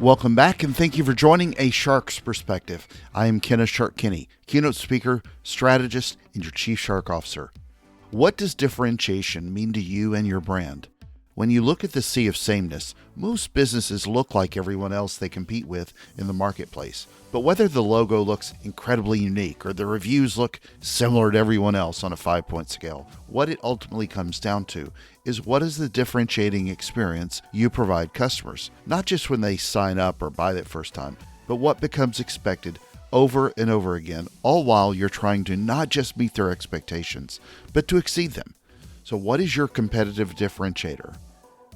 Welcome back, and thank you for joining A Shark's Perspective. I am Kenneth Shark Kinney, keynote speaker, strategist, and your chief shark officer. What does differentiation mean to you and your brand? When you look at the sea of sameness, most businesses look like everyone else they compete with in the marketplace. But whether the logo looks incredibly unique or the reviews look similar to everyone else on a 5-point scale, what it ultimately comes down to is what is the differentiating experience you provide customers, not just when they sign up or buy that first time, but what becomes expected over and over again, all while you're trying to not just meet their expectations, but to exceed them. So what is your competitive differentiator?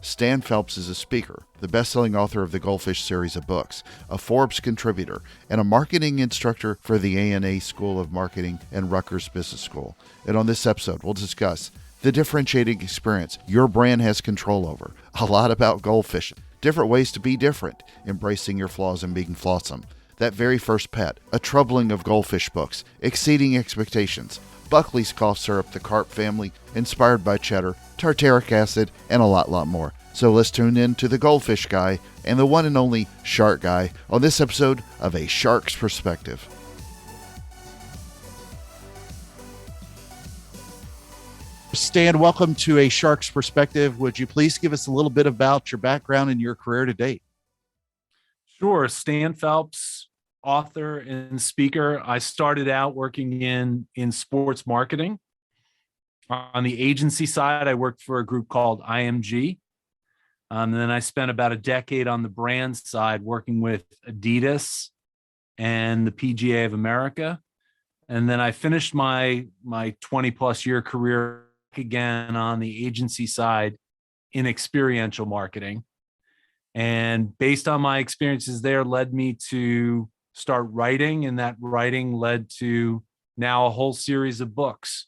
Stan Phelps is a speaker, the best-selling author of the Goldfish Series of books, a Forbes Contributor, and a marketing instructor for the ANA School of Marketing and Rutgers Business School. And on this episode, we'll discuss the differentiating experience your brand has control over, a lot about goldfish, different ways to be different, embracing your flaws and being flawsome, that very first pet, a troubling of goldfish books, exceeding expectations, Buckley's cough syrup, the carp family, inspired by cheddar, tartaric acid, and a lot more. So let's tune in to the Goldfish Guy and the one and only Shark Guy on this episode of A Shark's Perspective. Stan, welcome to A Shark's Perspective. Would you please give us a little bit about your background and your career to date? Sure. Stan Phelps, author and speaker. I started out working in sports marketing. On the agency side, I worked for a group called IMG. And then I spent about a decade on the brand side working with Adidas and the PGA of America. And then I finished my 20 plus year career again on the agency side in experiential marketing. And based on my experiences there led me to start writing, and that writing led to now a whole series of books.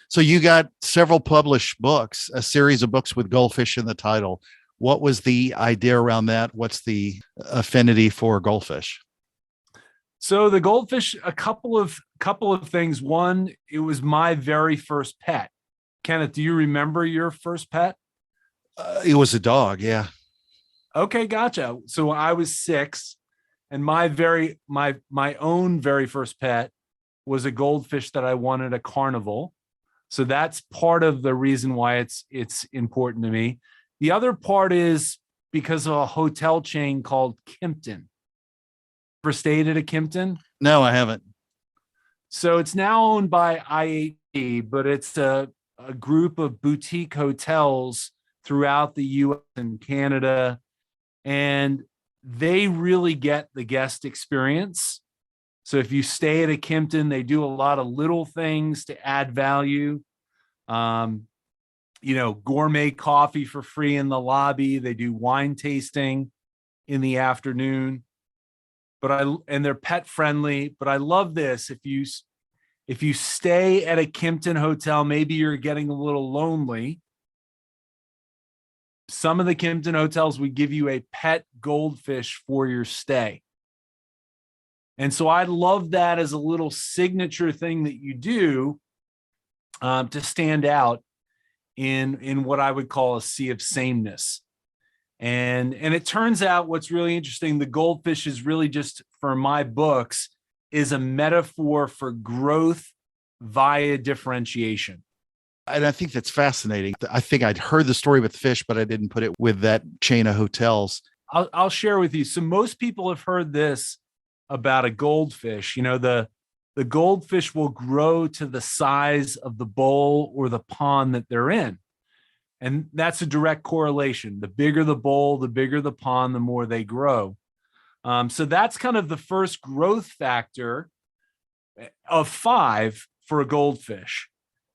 So you got several published books, a series of books with goldfish in the title. What was the idea around that? What's the affinity for goldfish? So the goldfish, a couple of things. One, it was my very first pet. Kenneth, do you remember your first pet? It was a dog, yeah. Okay, gotcha. So I was 6, and my own very first pet was a goldfish that I won at a carnival. So that's part of the reason why it's important to me. The other part is because of a hotel chain called Kimpton. Ever stayed at a Kimpton? No, I haven't. So it's now owned by IAT, but it's a group of boutique hotels throughout the US and Canada. And they really get the guest experience. So if you stay at a Kimpton, they do a lot of little things to add value. Gourmet coffee for free in the lobby. They do wine tasting in the afternoon. And they're pet friendly. But I love this. If you stay at a Kimpton hotel, maybe you're getting a little lonely. Some of the Kimpton hotels would give you a pet goldfish for your stay. And so I love that as a little signature thing that you do to stand out in what I would call a sea of sameness. And it turns out what's really interesting, the goldfish is really just, for my books, is a metaphor for growth via differentiation. And I think that's fascinating. I think I'd heard the story with the fish, but I didn't put it with that chain of hotels. I'll share with you. So most people have heard this about a goldfish. The goldfish will grow to the size of the bowl or the pond that they're in. And that's a direct correlation. The bigger the bowl, the bigger the pond, the more they grow. So that's kind of the first growth factor of 5 for a goldfish.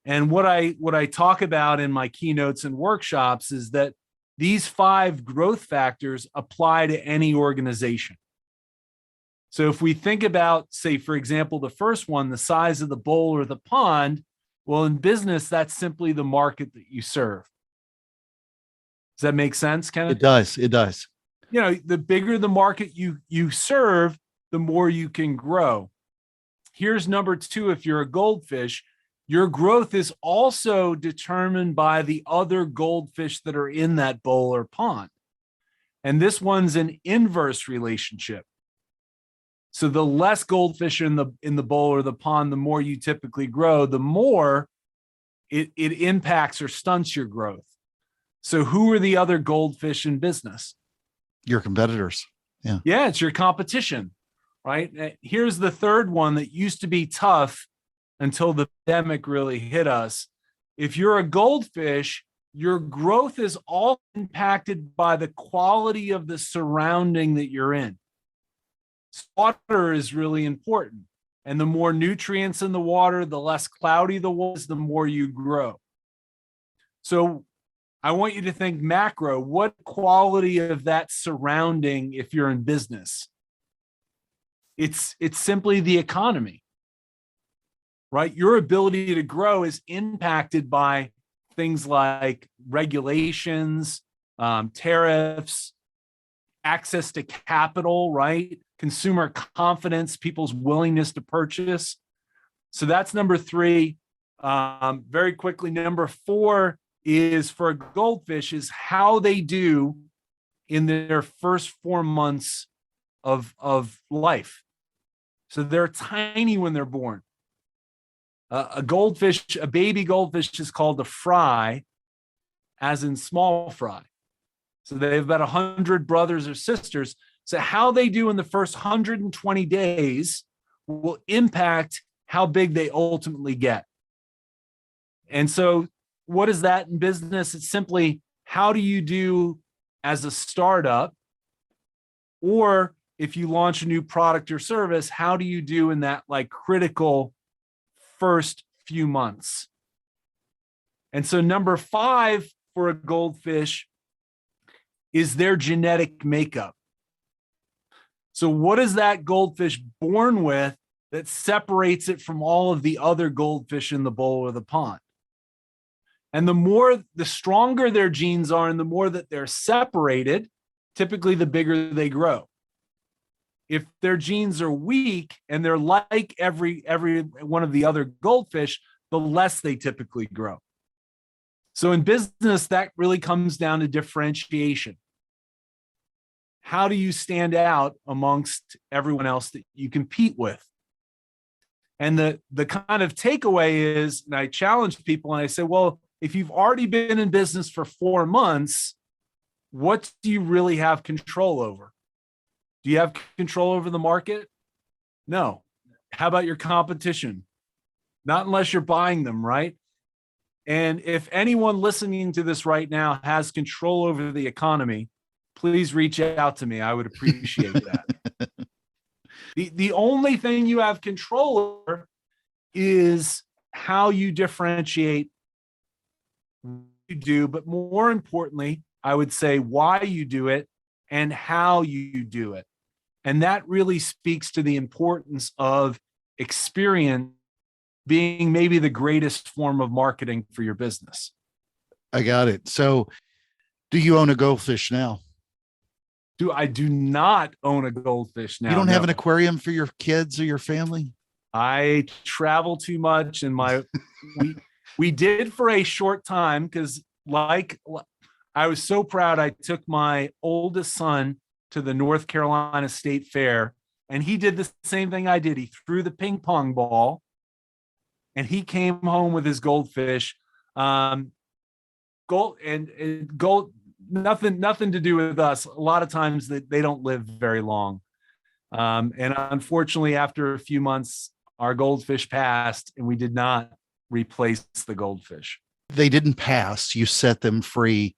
And what I talk about in my keynotes and workshops is that these 5 growth factors apply to any organization. So if we think about, say, for example, the first one, the size of the bowl or the pond, well, in business, that's simply the market that you serve. Does that make sense, Kenneth? It does. The bigger the market you serve, the more you can grow. Here's number 2. If you're a goldfish, your growth is also determined by the other goldfish that are in that bowl or pond. And this one's an inverse relationship. So the less goldfish in the bowl or the pond, the more you typically grow, the more it impacts or stunts your growth. So who are the other goldfish in business? Your competitors. Yeah. Yeah, it's your competition, right? Here's the third one that used to be tough until the pandemic really hit us. If you're a goldfish, your growth is all impacted by the quality of the surrounding that you're in. Water is really important. And the more nutrients in the water, the less cloudy the water is, the more you grow. So I want you to think macro. What quality of that surrounding if you're in business? It's simply the economy, right? Your ability to grow is impacted by things like regulations, tariffs, access to capital, right? Consumer confidence, people's willingness to purchase. So that's number 3. Very quickly, number 4 is for a goldfish is how they do in their first 4 months of life. So they're tiny when they're born. A goldfish, a baby goldfish is called a fry, as in small fry. So they have about 100 brothers or sisters. So how they do in the first 120 days will impact how big they ultimately get. And so what is that in business? It's simply, how do you do as a startup? Or if you launch a new product or service, how do you do in that like critical first few months? And so number 5 for a goldfish is their genetic makeup. So what is that goldfish born with that separates it from all of the other goldfish in the bowl or the pond? And the stronger their genes are and the more that they're separated, typically the bigger they grow. If their genes are weak and they're like every one of the other goldfish, the less they typically grow. So in business, that really comes down to differentiation. How do you stand out amongst everyone else that you compete with? And the kind of takeaway is, and I challenge people and I say, well, if you've already been in business for 4 months, what do you really have control over? Do you have control over the market? No. How about your competition? Not unless you're buying them, right? And if anyone listening to this right now has control over the economy, please reach out to me. I would appreciate that. The only thing you have control over is how you differentiate what you do, but more importantly, I would say why you do it and how you do it. And that really speaks to the importance of experience being maybe the greatest form of marketing for your business. I got it. So do you own a goldfish now? I do not own a goldfish now. You don't have an aquarium for your kids or your family? I travel too much, and we did for a short time because I was so proud. I took my oldest son to the North Carolina State Fair, and he did the same thing I did. He threw the ping pong ball, and he came home with his goldfish. Gold. Nothing to do with us. A lot of times they don't live very long. And unfortunately, after a few months, our goldfish passed and we did not replace the goldfish. They didn't pass. You set them free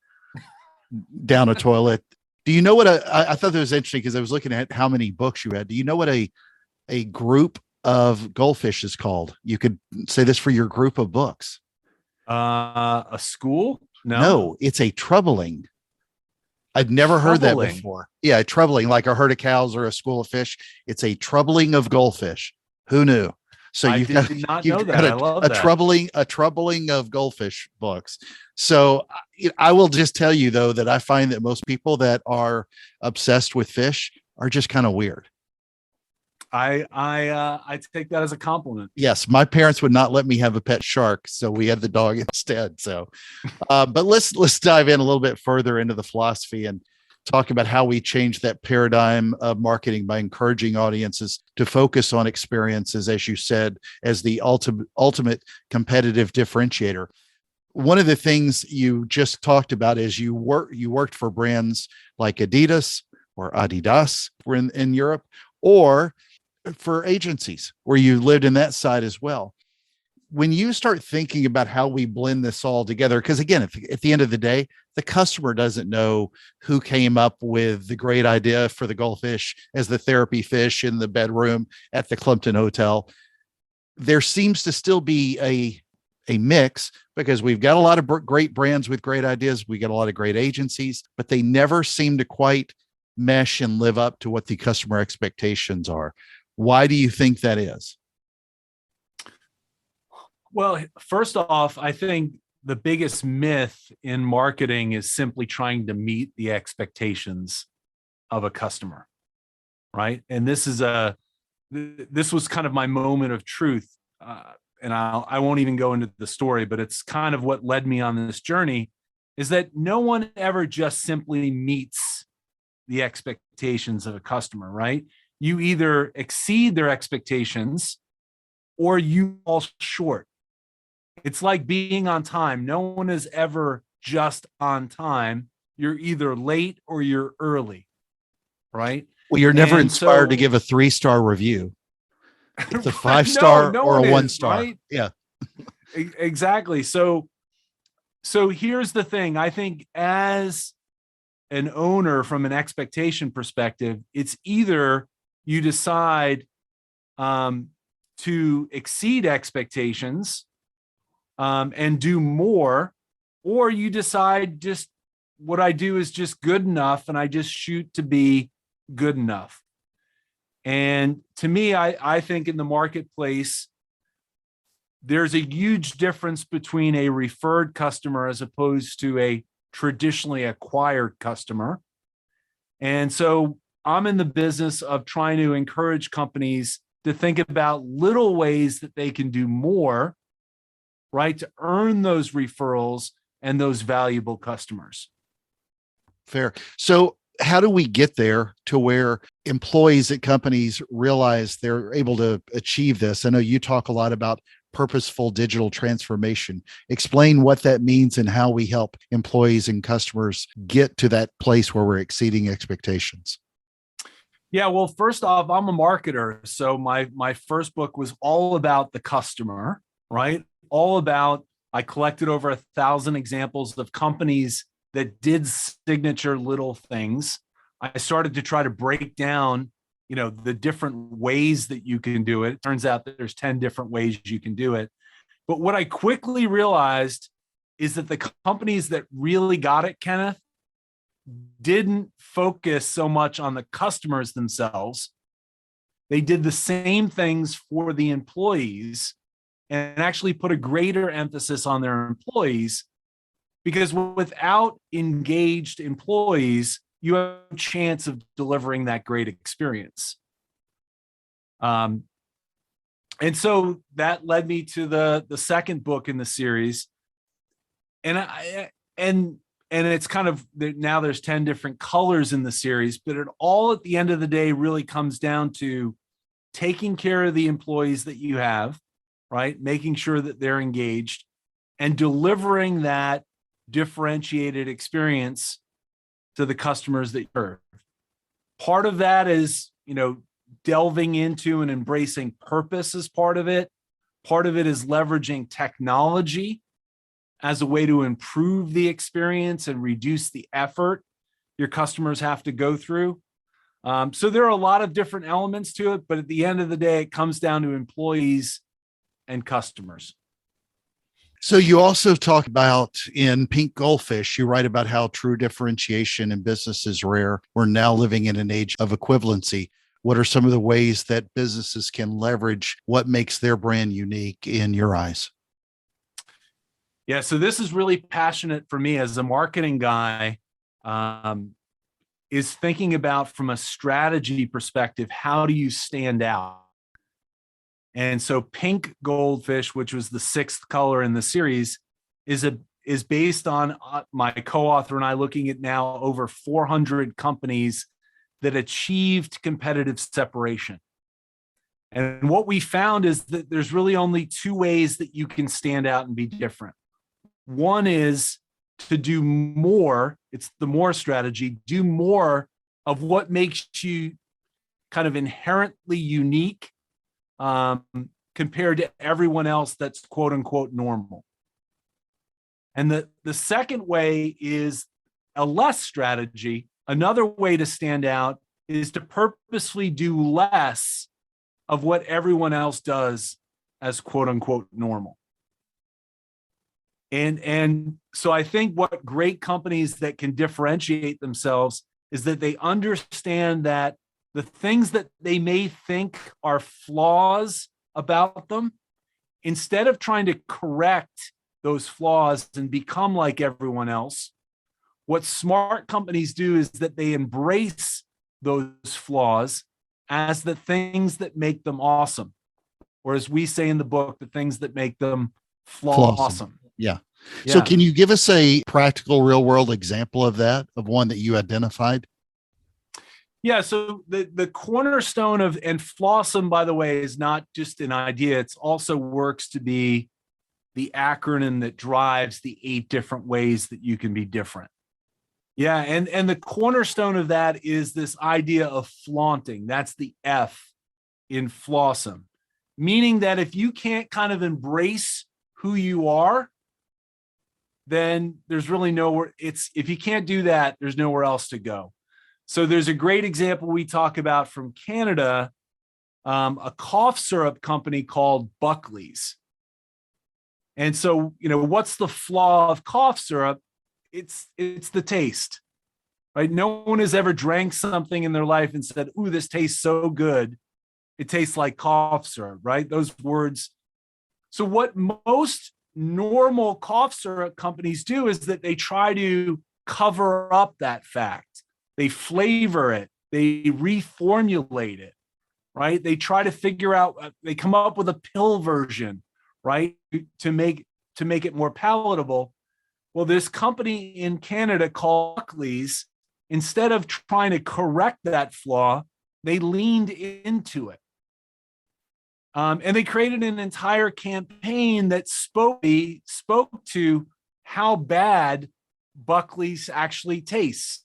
down a toilet. Do you know what I thought that was interesting because I was looking at how many books you had. Do you know what a group of goldfish is called? You could say this for your group of books. A school? No, it's a troubling. I've never heard that before. Yeah, a troubling, like a herd of cows or a school of fish. It's a troubling of goldfish. Who knew? So I did not know that. I love that. A troubling of goldfish books. So I will just tell you though that I find that most people that are obsessed with fish are just kind of weird. I take that as a compliment. Yes, my parents would not let me have a pet shark, so we had the dog instead. So, but let's dive in a little bit further into the philosophy. And talk about how we change that paradigm of marketing by encouraging audiences to focus on experiences, as you said, as the ultimate competitive differentiator. One of the things you just talked about is you worked for brands like Adidas or Adidas in Europe, or for agencies where you lived in that side as well. When you start thinking about how we blend this all together, because again, at the end of the day, the customer doesn't know who came up with the great idea for the goldfish as the therapy fish in the bedroom at the Clinton Hotel. There seems to still be a mix, because we've got a lot of great brands with great ideas. We got a lot of great agencies, but they never seem to quite mesh and live up to what the customer expectations are. Why do you think that is? Well, first off, I think the biggest myth in marketing is simply trying to meet the expectations of a customer, right? And this was kind of my moment of truth. And I won't even go into the story, but it's kind of what led me on this journey, is that no one ever just simply meets the expectations of a customer, right? You either exceed their expectations or you fall short. It's like being on time. No one is ever just on time. You're either late or you're early, right? Well, you're never inspired to give a 3-star review. It's a 5-star no or a one 1-star. Right? Yeah, exactly. So here's the thing. I think as an owner, from an expectation perspective, it's either you decide to exceed expectations and do more, or you decide just what I do is just good enough and I just shoot to be good enough. And to me, I think in the marketplace, there's a huge difference between a referred customer as opposed to a traditionally acquired customer. And so I'm in the business of trying to encourage companies to think about little ways that they can do more, right, to earn those referrals and those valuable customers. fair. So how do we get there to where employees at companies realize they're able to achieve this? I know you talk a lot about purposeful digital transformation. Explain what that means and how we help employees and customers get to that place where we're exceeding expectations. Yeah, well, first off, I'm a marketer. So my first book was all about the customer, right? All about, I collected over 1,000 examples of companies that did signature little things. I started to try to break down, the different ways that you can do it. It turns out that there's 10 different ways you can do it. But what I quickly realized is that the companies that really got it, Kenneth, didn't focus so much on the customers themselves. They did the same things for the employees and actually put a greater emphasis on their employees, because without engaged employees, you have a chance of delivering that great experience. And so that led me to the second book in the series. And it's kind of, now there's 10 different colors in the series, but it all at the end of the day really comes down to taking care of the employees that you have, right? Making sure that they're engaged and delivering that differentiated experience to the customers that you serve. Part of that is, delving into and embracing purpose as part of it. Part of it is leveraging technology as a way to improve the experience and reduce the effort your customers have to go through. So there are a lot of different elements to it, but at the end of the day, it comes down to employees and customers. So you also talk about in Pink Goldfish, you write about how true differentiation in business is rare. We're now living in an age of equivalency. What are some of the ways that businesses can leverage what makes their brand unique in your eyes? Yeah, so this is really passionate for me as a marketing guy, is thinking about, from a strategy perspective, how do you stand out? And so Pink Goldfish, which was the 6th color in the series, is is based on my co-author and I looking at now over 400 companies that achieved competitive separation. And what we found is that there's really only two ways that you can stand out and be different. One is to do more. It's the more strategy. Do more of what makes you kind of inherently unique compared to everyone else that's quote unquote normal. And the second way is a less strategy. Another way to stand out is to purposely do less of what everyone else does as quote unquote normal. And so I think what great companies that can differentiate themselves is that they understand that the things that they may think are flaws about them, instead of trying to correct those flaws and become like everyone else, what smart companies do is that they embrace those flaws as the things that make them awesome. Or as we say in the book, the things that make them flawsome. Yeah. So can you give us a practical real world example of that, of one that you identified? Yeah. So the cornerstone of, and flawsome, by the way, is not just an idea. It's also works to be the acronym that drives the 8 different ways that you can be different. Yeah. And the cornerstone of that is this idea of flaunting. That's the F in flawsome, meaning that if you can't kind of embrace who you are, then there's really nowhere. If you can't do that, there's nowhere else to go. So there's a great example we talk about from Canada, a cough syrup company called Buckley's. And so, what's the flaw of cough syrup? It's the taste, right? No one has ever drank something in their life and said, "Ooh, this tastes so good. It tastes like cough syrup," right? Those words. So what most normal cough syrup companies do is that they try to cover up that fact. They flavor it, they reformulate it, right? They try to figure out, they come up with a pill version, right? To make it more palatable. Well, this company in Canada called Buckley's, instead of trying to correct that flaw, they leaned into it. And they created an entire campaign that spoke to how bad Buckley's actually tastes.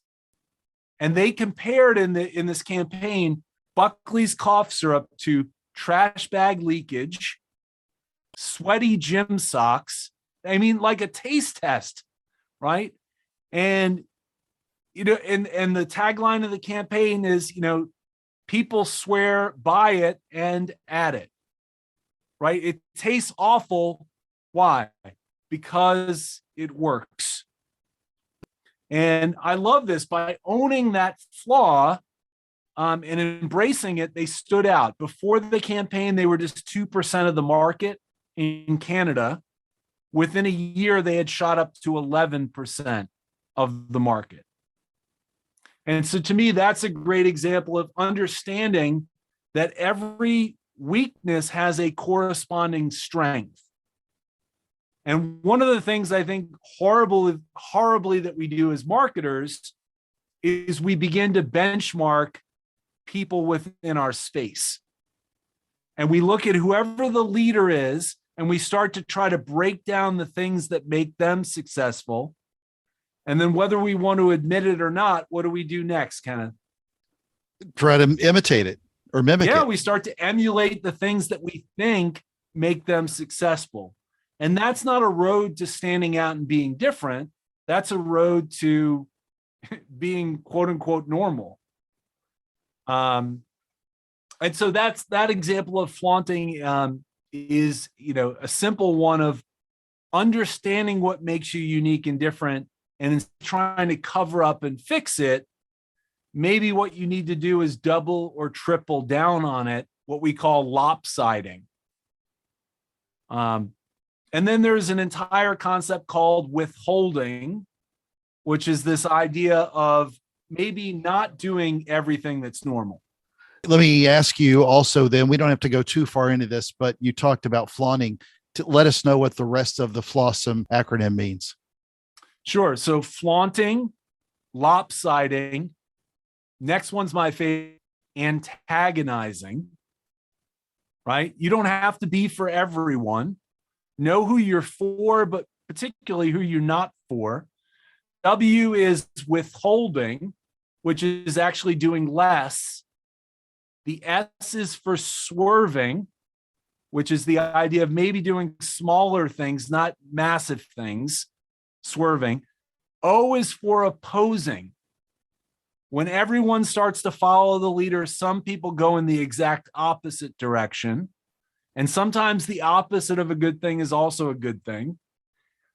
And they compared in this campaign Buckley's cough syrup to trash bag leakage, sweaty gym socks. I mean, like a taste test, right? And and the tagline of the campaign is, people swear by it and at it. Right? It tastes awful. Why? Because it works. And I love this. By owning that flaw and embracing it, they stood out. Before the campaign, they were just 2% of the market in Canada. Within a year, they had shot up to 11% of the market. And so to me, that's a great example of understanding that every weakness has a corresponding strength. And one of the things I think horribly that we do as marketers is we begin to benchmark people within our space. And we look at whoever the leader is, and we start to try to break down the things that make them successful. And then whether we want to admit it or not, what do we do next, Kenneth? Try to imitate it or mimic it. Yeah, we start to emulate the things that we think make them successful. And that's not a road to standing out and being different. That's a road to being quote unquote normal. And so that example of flaunting is, a simple one of understanding what makes you unique and different and trying to cover up and fix it. Maybe what you need to do is double or triple down on it, what we call lopsiding. And then there's an entire concept called withholding, which is this idea of maybe not doing everything that's normal. Let me ask you also, then, we don't have to go too far into this, but you talked about flaunting. To let us know what the rest of the flawsome acronym means. Sure. So flaunting, lopsiding. Next one's my favorite, antagonizing, right? You don't have to be for everyone. Know who you're for, but particularly who you're not for. W is withholding, which is actually doing less. The S is for swerving, which is the idea of maybe doing smaller things, not massive things, swerving. O is for opposing. When everyone starts to follow the leader, some people go in the exact opposite direction. And sometimes the opposite of a good thing is also a good thing.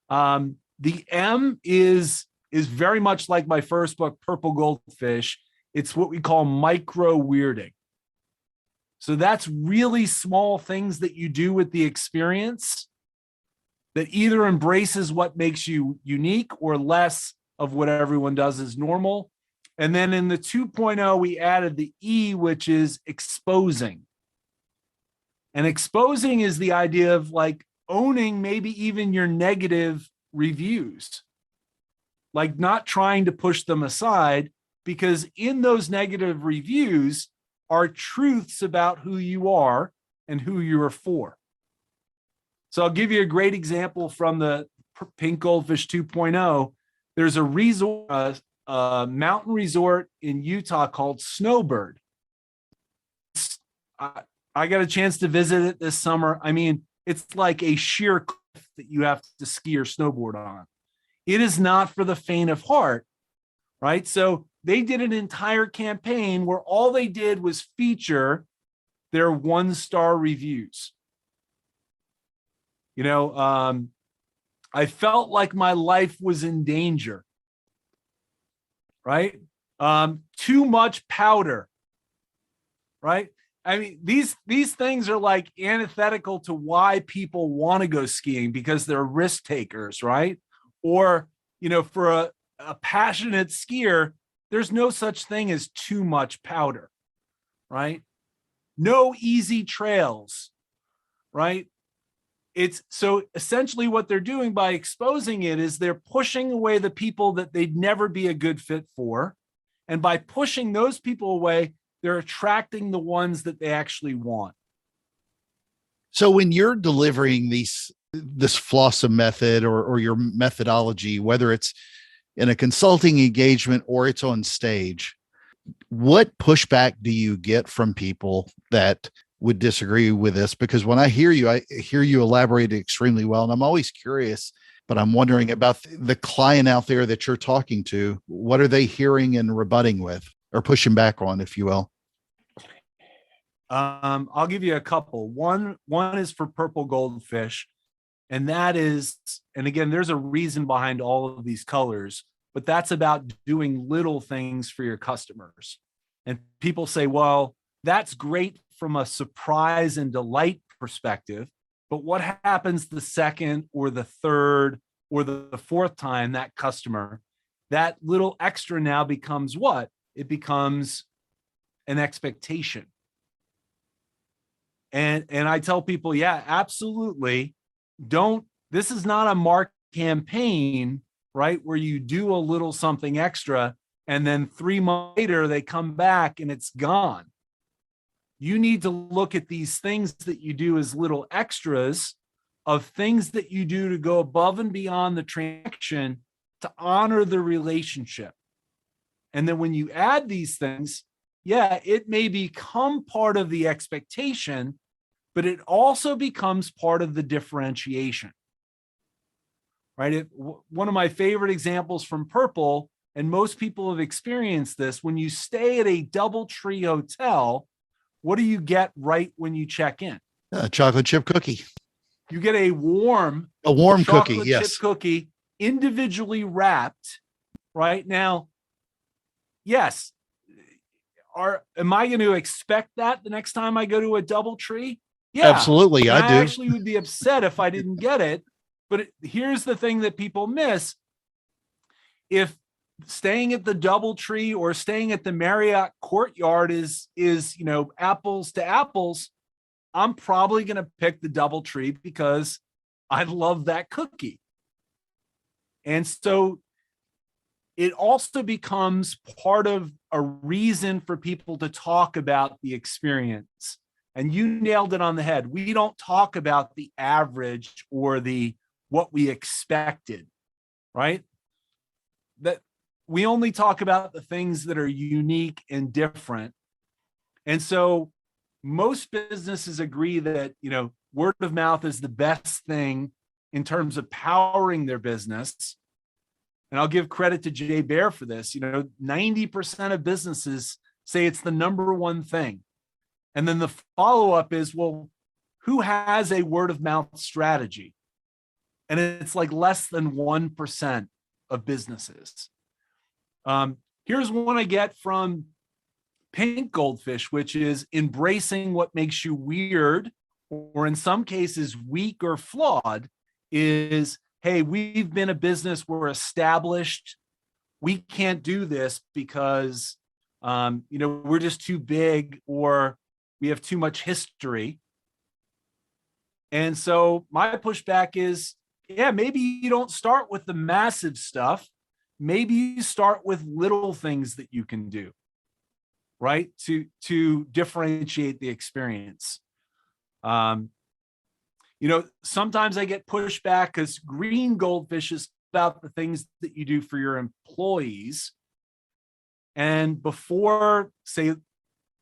The M is very much like my first book, Purple Goldfish. It's what we call micro weirding. So that's really small things that you do with the experience that either embraces what makes you unique or less of what everyone does is normal. And then in the 2.0, we added the E, which is exposing. And exposing is the idea of like owning maybe even your negative reviews, like not trying to push them aside, because in those negative reviews are truths about who you are and who you're for. So I'll give you a great example from the Pink Goldfish 2.0. There's a resort, a mountain resort in Utah called Snowbird. I got a chance to visit it this summer. I mean, it's like a sheer cliff that you have to ski or snowboard on. It is not for the faint of heart, right? So they did an entire campaign where all they did was feature their 1-star reviews. You know, I felt like my life was in danger, right? Too much powder, right? I mean, these things are like antithetical to why people want to go skiing, because they're risk takers, right? Or, you know, for a passionate skier, there's no such thing as too much powder, right? No easy trails, right? It's so essentially what they're doing by exposing it is they're pushing away the people that they'd never be a good fit for. And by pushing those people away, they're attracting the ones that they actually want. So when you're delivering this Flossom method or your methodology, whether it's in a consulting engagement or it's on stage, what pushback do you get from people that would disagree with this? Because when I hear you elaborate extremely well, and I'm always curious, but I'm wondering about the client out there that you're talking to. What are they hearing and rebutting with or pushing back on, if you will? I'll give you a couple. One is for Purple Goldfish, and that is, and again, there's a reason behind all of these colors, but that's about doing little things for your customers. And people say, well, that's great from a surprise and delight perspective, but what happens the second or the third or the fourth time that customer, that little extra now becomes what? It becomes an expectation. And I tell people, yeah, absolutely. This is not a marketing campaign, right? Where you do a little something extra and then 3 months later they come back and it's gone. You need to look at these things that you do as little extras of things that you do to go above and beyond the transaction to honor the relationship. And then when you add these things, yeah, it may become part of the expectation, but it also becomes part of the differentiation, right? One of my favorite examples from Purple, and most people have experienced this, when you stay at a DoubleTree hotel, what do you get right when you check in? A chocolate chip cookie. You get a warm cookie, yes. chip cookie, individually wrapped, right? Now, yes, am I going to expect that the next time I go to a DoubleTree? Yeah, absolutely. I do. I actually would be upset if I didn't get it. But here's the thing that people miss. If staying at the DoubleTree or staying at the Marriott Courtyard is, you know, apples to apples, I'm probably going to pick the DoubleTree because I love that cookie. And so it also becomes part of a reason for people to talk about the experience. And you nailed it on the head. We don't talk about the average or the what we expected, right? That we only talk about the things that are unique and different. And so most businesses agree that, word of mouth is the best thing in terms of powering their business. And I'll give credit to Jay Baer for this. 90% of businesses say it's the number one thing. And then the follow-up is, well, who has a word of mouth strategy? And it's like less than 1% of businesses. Here's one I get from Pink Goldfish, which is embracing what makes you weird, or in some cases weak or flawed, is, hey, we've been a business, we're established, we can't do this because we're just too big or we have too much history. And so my pushback is, yeah, maybe you don't start with the massive stuff. Maybe you start with little things that you can do, right? To differentiate the experience. Sometimes I get pushback because green goldfish is about the things that you do for your employees. And before, say,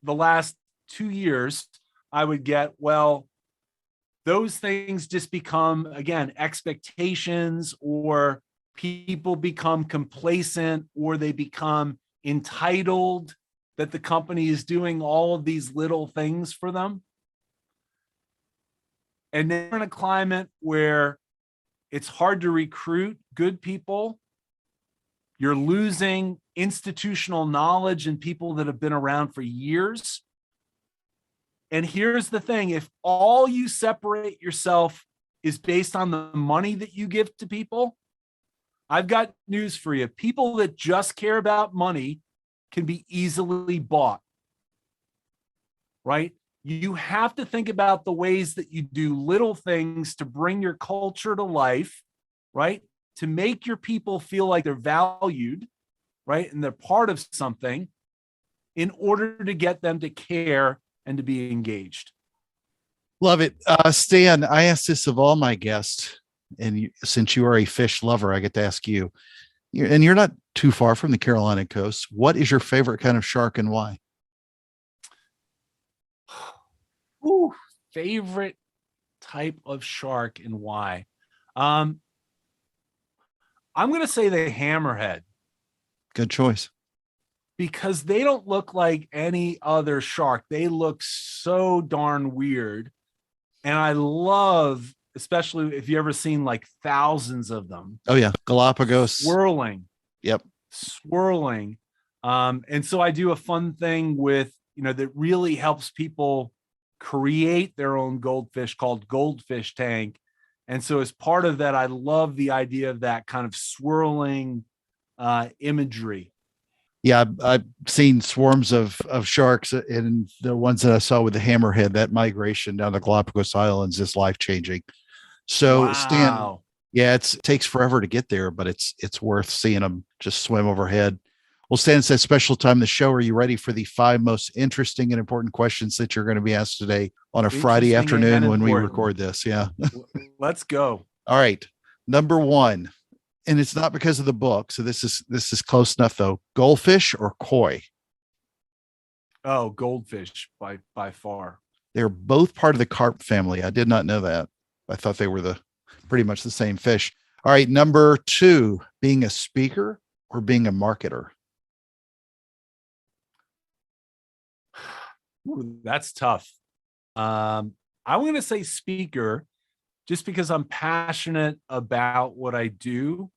the last 2 years, I would get, well, those things just become, again, expectations, or people become complacent, or they become entitled that the company is doing all of these little things for them. And then we're in a climate where it's hard to recruit good people. You're losing institutional knowledge and people that have been around for years. And here's the thing, if all you separate yourself is based on the money that you give to people, I've got news for you. People that just care about money can be easily bought, right? You have to think about the ways that you do little things to bring your culture to life, right? To make your people feel like they're valued, right? And they're part of something, in order to get them to care and to be engaged. Love it. Stan, I asked this of all my guests, and since you are a fish lover, I get to ask you, and you're not too far from the Carolina coast. What is your favorite kind of shark and why? Ooh, favorite type of shark and why? I'm going to say the hammerhead. Good choice. Because they don't look like any other shark. They look so darn weird. And I love, especially if you ever seen like thousands of them. Oh yeah. Galapagos. Swirling. Yep. Swirling. And so I do a fun thing with, that really helps people create their own goldfish called Goldfish Tank. And so as part of that, I love the idea of that kind of swirling imagery. Yeah, I've seen swarms of sharks, and the ones that I saw with the hammerhead, that migration down the Galapagos Islands is life-changing. So wow. Stan, yeah, it takes forever to get there, but it's worth seeing them just swim overhead. Well, Stan, it's that special time in the show. Are you ready for the 5 most interesting and important questions that you're going to be asked today on a Friday afternoon when we record this? Yeah. Let's go. All right. Number 1. And it's not because of the book. So this is close enough though. Goldfish or koi? Oh, goldfish by far. They're both part of the carp family. I did not know that. I thought they were pretty much the same fish. All right. Number 2, being a speaker or being a marketer? Ooh, that's tough. I'm going to say speaker, just because I'm passionate about what I do.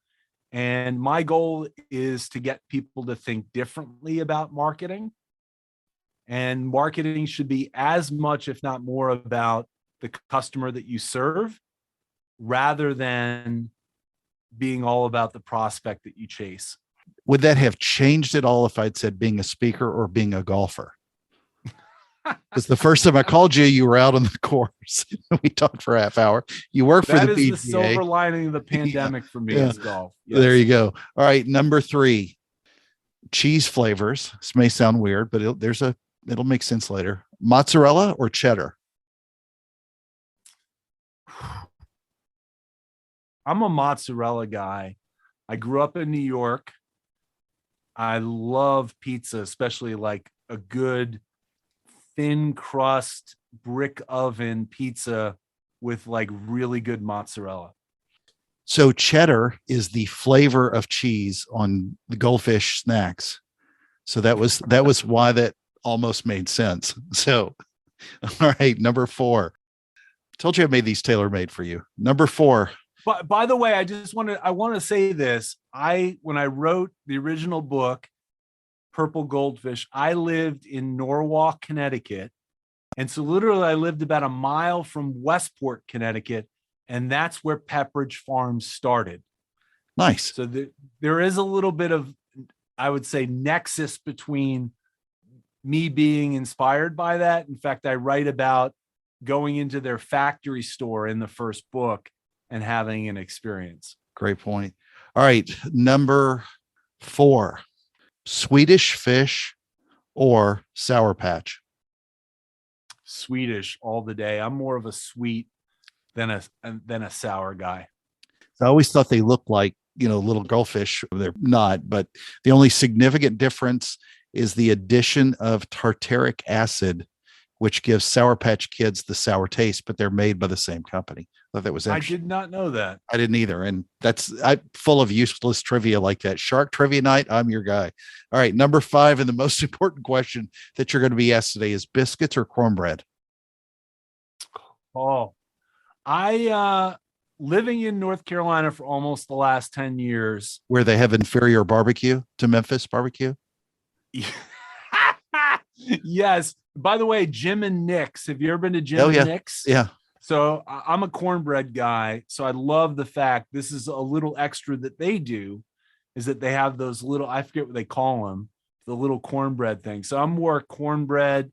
And my goal is to get people to think differently about marketing. And marketing should be as much, if not more, about the customer that you serve, rather than being all about the prospect that you chase. Would that have changed at all if I'd said being a speaker or being a golfer? Because the first time I called you, you were out on the course. We talked for a half hour. You work for That the is the PGA. silver lining of the pandemic for me is golf. Yes. There you go. All right, number 3, cheese flavors. This may sound weird, but it'll make sense later. Mozzarella or cheddar? I'm a mozzarella guy. I grew up in New York. I love pizza, especially like a good thin crust brick oven pizza with like really good mozzarella. So cheddar is the flavor of cheese on the Goldfish snacks. So that was why that almost made sense. So, all right, number 4. Told you I made these tailor-made for you. Number 4. But by the way, I want to say this. When I wrote the original book, Purple Goldfish, I lived in Norwalk, Connecticut. And so literally I lived about a mile from Westport, Connecticut. And that's where Pepperidge Farms started. Nice. So there is a little bit of, I would say, nexus between me being inspired by that. In fact, I write about going into their factory store in the first book and having an experience. Great point. All right. Number 4, Swedish fish or Sour Patch? Swedish all the day. I'm more of a sweet than a sour guy. I always thought they looked like, little goldfish. They're not, but the only significant difference is the addition of tartaric acid, which gives Sour Patch Kids the sour taste, but they're made by the same company. I thought that was interesting. I did not know that. I didn't either. And I'm full of useless trivia like that. Shark Trivia Night, I'm your guy. All right, number 5, and the most important question that you're going to be asked today is biscuits or cornbread? Oh, I living in North Carolina for almost the last 10 years. Where they have inferior barbecue to Memphis barbecue? Yes. By the way, Jim and Nick's. Have you ever been to Jim and Nick's? Yeah. So I'm a cornbread guy. So I love the fact this is a little extra that they do is that they have those little, I forget what they call them, the little cornbread thing. So I'm more cornbread,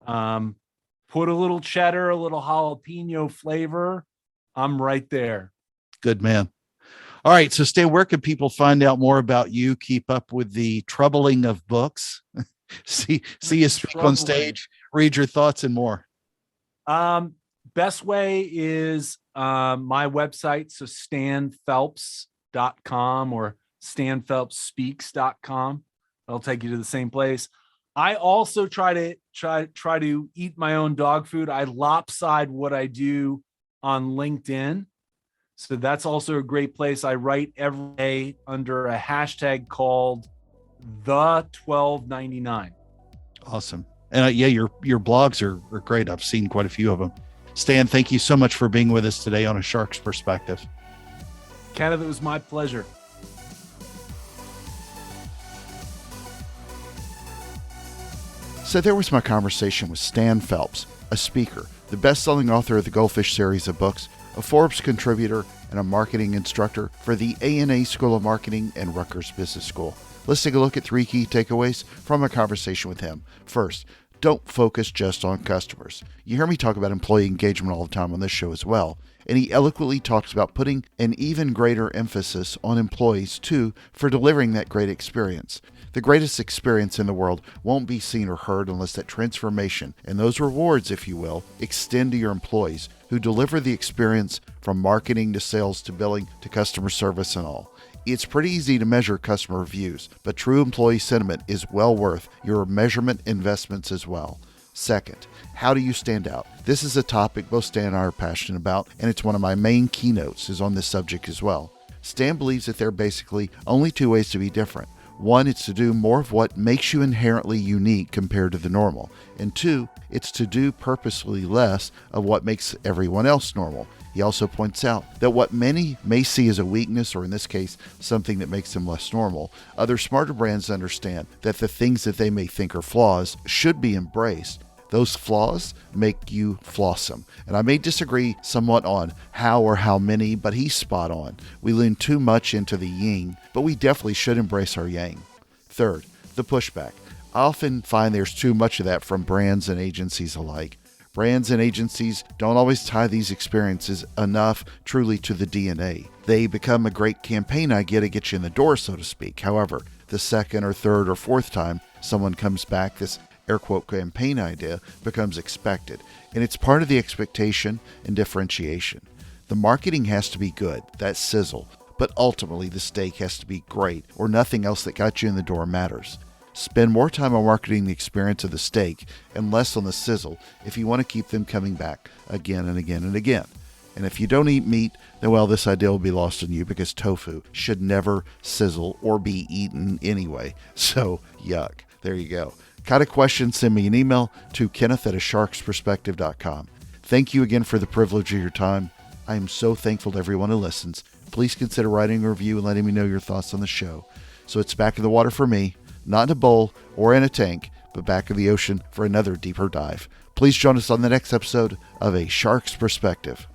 put a little cheddar, a little jalapeno flavor. I'm right there. Good man. All right. So Stan, where can people find out more about you? Keep up with the troubling of books. see you speak on stage, read your thoughts and more. Best way is my website. So stanphelps.com or stanphelpsspeaks.com. That'll take you to the same place. I also try to eat my own dog food. I lopside what I do on LinkedIn. So that's also a great place. I write every day under a hashtag called the 1299. Awesome. And your blogs are great. I've seen quite a few of them. Stan, thank you so much for being with us today on A Shark's Perspective. Kenneth, it was my pleasure. So there was my conversation with Stan Phelps, a speaker, the best-selling author of the Goldfish series of books, a Forbes contributor, and a marketing instructor for the A&A School of Marketing and Rutgers Business School. Let's take a look at 3 key takeaways from a conversation with him. First, don't focus just on customers. You hear me talk about employee engagement all the time on this show as well, and he eloquently talks about putting an even greater emphasis on employees too for delivering that great experience. The greatest experience in the world won't be seen or heard unless that transformation and those rewards, if you will, extend to your employees who deliver the experience from marketing to sales to billing to customer service and all. It's pretty easy to measure customer reviews, but true employee sentiment is well worth your measurement investments as well. Second, how do you stand out? This is a topic both Stan and I are passionate about, and it's one of my main keynotes is on this subject as well. Stan believes that there are basically only 2 ways to be different. 1, it's to do more of what makes you inherently unique compared to the normal. And 2, it's to do purposefully less of what makes everyone else normal. He also points out that what many may see as a weakness, or in this case, something that makes them less normal, other smarter brands understand that the things that they may think are flaws should be embraced. Those flaws make you flawsome. And I may disagree somewhat on how or how many, but he's spot on. We lean too much into the yin, but we definitely should embrace our yang. Third, the pushback. I often find there's too much of that from brands and agencies alike. Brands and agencies don't always tie these experiences enough truly to the DNA. They become a great campaign idea to get you in the door, so to speak. However, the second or third or fourth time someone comes back, this air quote campaign idea becomes expected. And it's part of the expectation and differentiation. The marketing has to be good, that sizzle, but ultimately the steak has to be great, or nothing else that got you in the door matters. Spend more time on marketing the experience of the steak and less on the sizzle if you want to keep them coming back again and again and again. And if you don't eat meat, then well, this idea will be lost on you because tofu should never sizzle or be eaten anyway. So, yuck. There you go. Got a question? Send me an email to kenneth@asharksperspective.com. Thank you again for the privilege of your time. I am so thankful to everyone who listens. Please consider writing a review and letting me know your thoughts on the show. So it's back in the water for me. Not in a bowl or in a tank, but back in the ocean for another deeper dive. Please join us on the next episode of A Shark's Perspective.